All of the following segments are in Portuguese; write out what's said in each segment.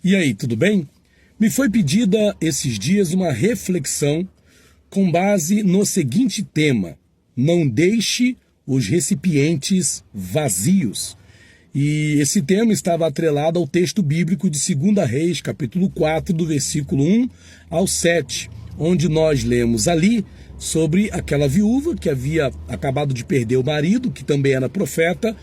E aí, tudo bem? Me foi pedida esses dias uma reflexão com base no seguinte tema: não deixe os recipientes vazios. E esse tema estava atrelado ao texto bíblico de 2 Reis, capítulo 4, do versículo 1 ao 7, onde nós lemos ali sobre aquela viúva que havia acabado de perder o marido, que também era profeta,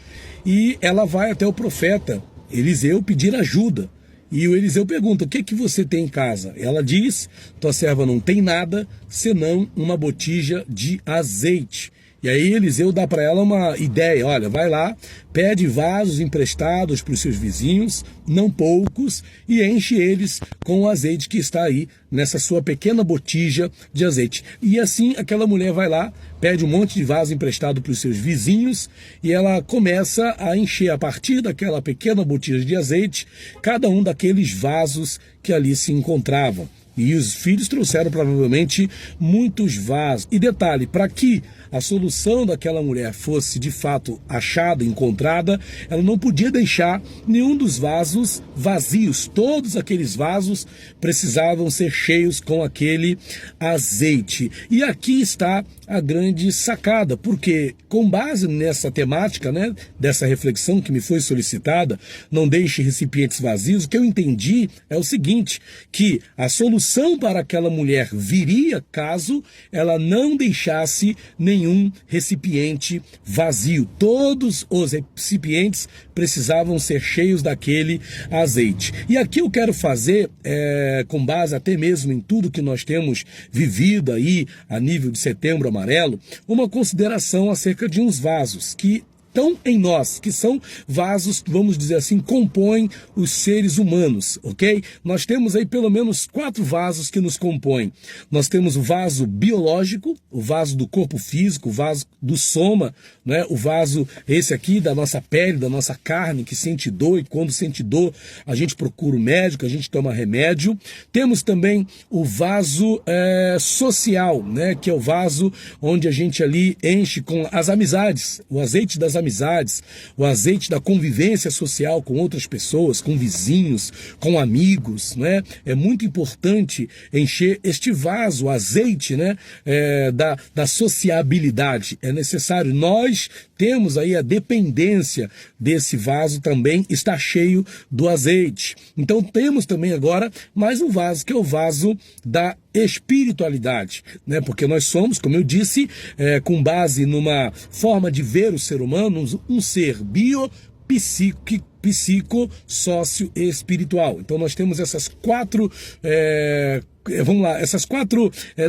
e ela vai até o profeta Eliseu pedir ajuda. E o Eliseu pergunta: o que você tem em casa? Ela diz: tua serva não tem nada senão uma botija de azeite. E aí Eliseu dá para ela uma ideia: olha, vai lá, pede vasos emprestados para os seus vizinhos, não poucos, e enche eles com o azeite que está aí nessa sua pequena botija de azeite. E assim aquela mulher vai lá, pede um monte de vaso emprestado para os seus vizinhos e ela começa a encher, a partir daquela pequena botija de azeite, cada um daqueles vasos que ali se encontravam. E os filhos trouxeram provavelmente muitos vasos. E detalhe, para que a solução daquela mulher fosse de fato achada, encontrada, ela não podia deixar nenhum dos vasos vazios. Todos aqueles vasos precisavam ser cheios com aquele azeite. E aqui está a grande sacada, porque com base nessa temática, né, dessa reflexão que me foi solicitada, não deixe recipientes vazios, o que eu entendi é o seguinte, que a solução para aquela mulher viria caso ela não deixasse nenhum recipiente vazio. Todos os recipientes precisavam ser cheios daquele azeite. E aqui eu quero fazer, com base até mesmo em tudo que nós temos vivido aí a nível de Setembro Amarelo, uma consideração acerca de uns vasos que estão em nós, que são vasos, vamos dizer assim, compõem os seres humanos, ok? Nós temos aí pelo menos 4 vasos que nos compõem. Nós temos o vaso biológico, o vaso do corpo físico, o vaso do soma, né? O vaso esse aqui da nossa pele, da nossa carne, que sente dor, e quando sente dor a gente procura o médico, a gente toma remédio. Temos também o vaso social, né? Que é o vaso onde a gente ali enche com as amizades, o azeite das amizades, o azeite da convivência social com outras pessoas, com vizinhos, com amigos, né? É muito importante encher este vaso, o azeite, né? Da sociabilidade. É necessário. Nós temos aí a dependência desse vaso também está cheio do azeite. Então temos também agora mais um vaso, que é o vaso da espiritualidade, né? Porque nós somos, como eu disse, com base numa forma de ver o ser humano, um ser psico, sócio e espiritual. Então nós temos essas 4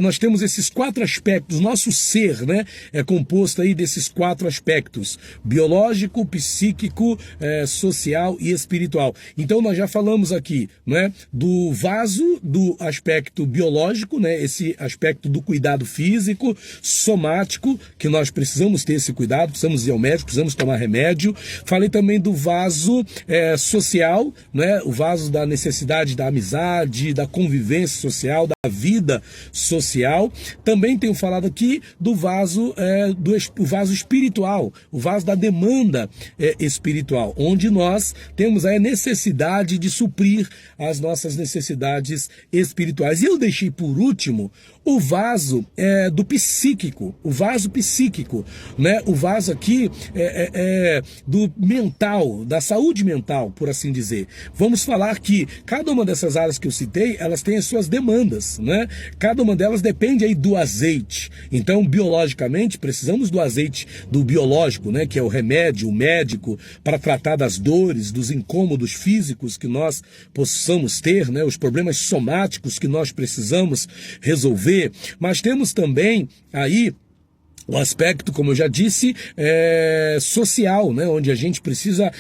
nós temos esses 4 aspectos. Nosso ser, né, é composto aí desses 4 aspectos: biológico, psíquico, social e espiritual. Então nós já falamos aqui, né, do vaso, do aspecto biológico, né, esse aspecto do cuidado físico, somático, que nós precisamos ter esse cuidado, precisamos ir ao médico, precisamos tomar remédio. Falei também do vaso social, né, o vaso da necessidade da amizade, da convivência social, da vida social. Também tenho falado aqui do vaso, o vaso espiritual, o vaso da demanda espiritual, onde nós temos a necessidade de suprir as nossas necessidades espirituais. E eu deixei por último o vaso do psíquico, o vaso psíquico, né? O vaso aqui do mental, da saúde mental, por assim dizer. Vamos falar que cada uma dessas áreas que eu citei, elas têm as suas demandas, né? Cada uma delas depende aí do azeite. Então, biologicamente, precisamos do azeite do biológico, né? Que é o remédio, o médico, para tratar das dores, dos incômodos físicos que nós possamos ter, né? Os problemas somáticos que nós precisamos resolver. Mas temos também aí o aspecto, como eu já disse, social, né? Onde a gente precisa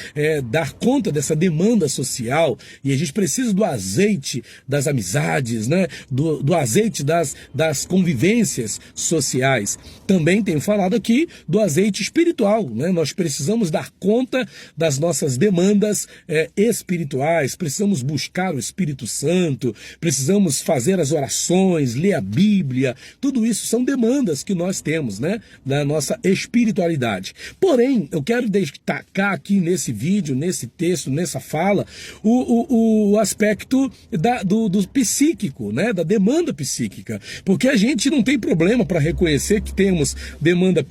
dar conta dessa demanda social, e a gente precisa do azeite das amizades, né? Do azeite das convivências sociais. Também tenho falado aqui do azeite espiritual, né? Nós precisamos dar conta das nossas demandas espirituais, precisamos buscar o Espírito Santo, precisamos fazer as orações, ler a Bíblia. Tudo isso são demandas que nós temos, né? né, da nossa espiritualidade. Porém, eu quero destacar aqui nesse vídeo, nesse texto, nessa fala, o aspecto do psíquico, né, da demanda psíquica, porque a gente não tem problema para reconhecer que temos demanda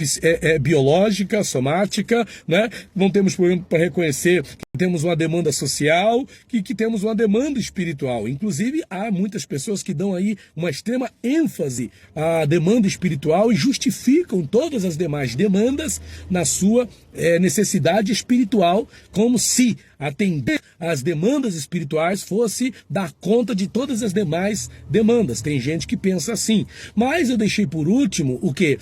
biológica, somática, né, não temos problema para reconhecer que temos uma demanda social, que temos uma demanda espiritual. Inclusive, há muitas pessoas que dão aí uma extrema ênfase à demanda espiritual e justificam todas as demais demandas na sua necessidade espiritual, como se atender às demandas espirituais fosse dar conta de todas as demais demandas. Tem gente que pensa assim. Mas eu deixei por último o quê?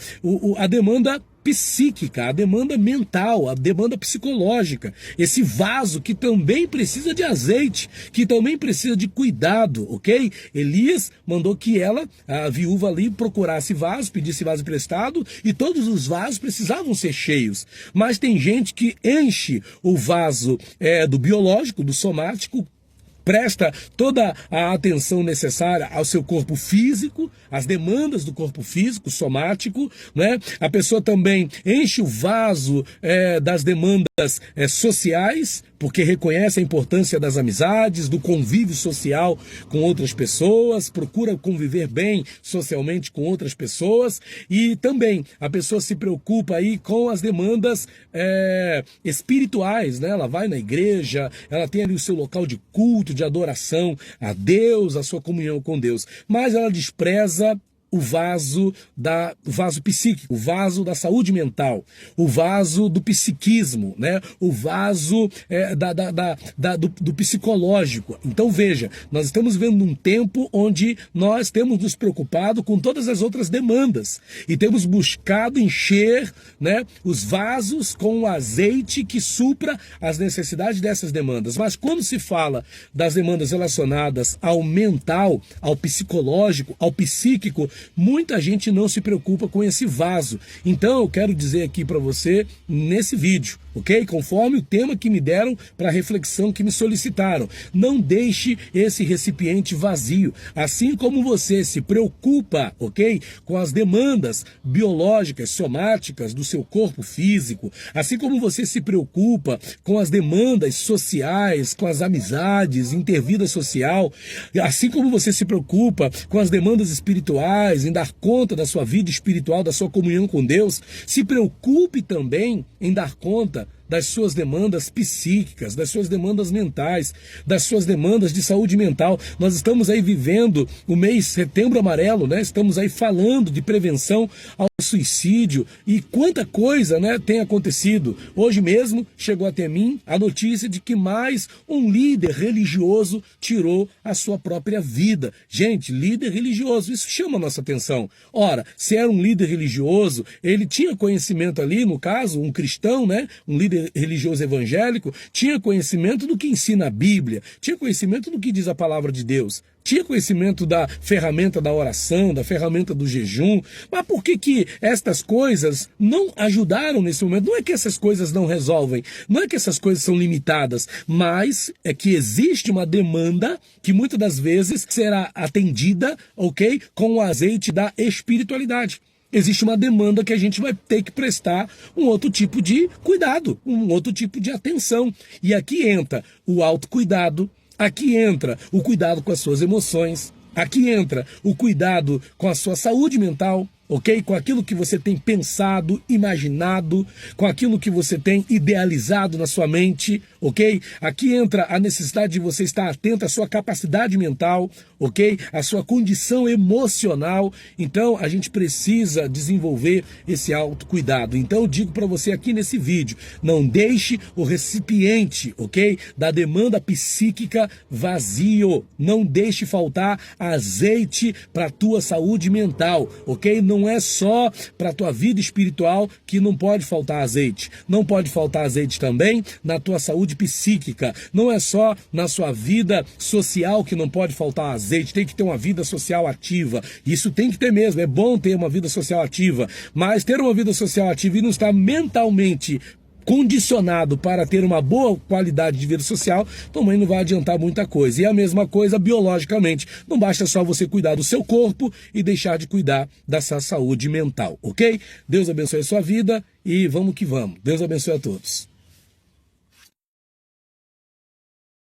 A demanda psíquica, a demanda mental, a demanda psicológica, esse vaso que também precisa de azeite, que também precisa de cuidado, ok? Elias mandou que ela, a viúva ali, procurasse vaso, pedisse vaso emprestado, e todos os vasos precisavam ser cheios. Mas tem gente que enche o vaso do biológico, do somático, presta toda a atenção necessária ao seu corpo físico, às demandas do corpo físico, somático, né? A pessoa também enche o vaso das demandas sociais, porque reconhece a importância das amizades, do convívio social com outras pessoas, procura conviver bem socialmente com outras pessoas, e também a pessoa se preocupa aí com as demandas espirituais, né? Ela vai na igreja, ela tem ali o seu local de culto, de adoração a Deus, a sua comunhão com Deus, mas ela despreza o vaso psíquico, o vaso da saúde mental, o vaso do psiquismo, né? O vaso do psicológico. Então veja, nós estamos vivendo um tempo onde nós temos nos preocupado com todas as outras demandas e temos buscado encher, né, os vasos com o azeite que supra as necessidades dessas demandas. Mas quando se fala das demandas relacionadas ao mental, ao psicológico, ao psíquico, muita gente não se preocupa com esse vaso. Então eu quero dizer aqui para você nesse vídeo, ok? Conforme o tema que me deram para reflexão, que me solicitaram, não deixe esse recipiente vazio. Assim como você se preocupa, ok, com as demandas biológicas, somáticas do seu corpo físico, assim como você se preocupa com as demandas sociais, com as amizades, intervida social, assim como você se preocupa com as demandas espirituais, em dar conta da sua vida espiritual, da sua comunhão com Deus, se preocupe também em dar conta das suas demandas psíquicas, das suas demandas mentais, das suas demandas de saúde mental. Nós estamos aí vivendo o mês Setembro Amarelo, né? Estamos aí falando de prevenção ao suicídio e quanta coisa, né, tem acontecido. Hoje mesmo chegou até mim a notícia de que mais um líder religioso tirou a sua própria vida. Gente, líder religioso, isso chama a nossa atenção. Ora, se era um líder religioso, ele tinha conhecimento ali, no caso, um cristão, né, um líder religioso evangélico, tinha conhecimento do que ensina a Bíblia, tinha conhecimento do que diz a palavra de Deus, tinha conhecimento da ferramenta da oração, da ferramenta do jejum. Mas por que estas coisas não ajudaram nesse momento? Não é que essas coisas não resolvem, não é que essas coisas são limitadas, mas é que existe uma demanda que muitas das vezes será atendida, ok, com o azeite da espiritualidade. Existe uma demanda que a gente vai ter que prestar um outro tipo de cuidado, um outro tipo de atenção. E aqui entra o autocuidado, aqui entra o cuidado com as suas emoções, aqui entra o cuidado com a sua saúde mental, ok? Com aquilo que você tem pensado, imaginado, com aquilo que você tem idealizado na sua mente, ok? Aqui entra a necessidade de você estar atento à sua capacidade mental, ok? À sua condição emocional. Então, a gente precisa desenvolver esse autocuidado. Então, eu digo para você aqui nesse vídeo, não deixe o recipiente, ok? Da demanda psíquica vazio. Não deixe faltar azeite para a tua saúde mental, ok? Não é só para a tua vida espiritual que não pode faltar azeite. Não pode faltar azeite também na tua saúde psíquica. Não é só na sua vida social que não pode faltar azeite. Tem que ter uma vida social ativa. Isso tem que ter mesmo. É bom ter uma vida social ativa. Mas ter uma vida social ativa e não estar mentalmente condicionado para ter uma boa qualidade de vida social, também não vai adiantar muita coisa. E a mesma coisa biologicamente. Não basta só você cuidar do seu corpo e deixar de cuidar da sua saúde mental, ok? Deus abençoe a sua vida e vamos que vamos. Deus abençoe a todos.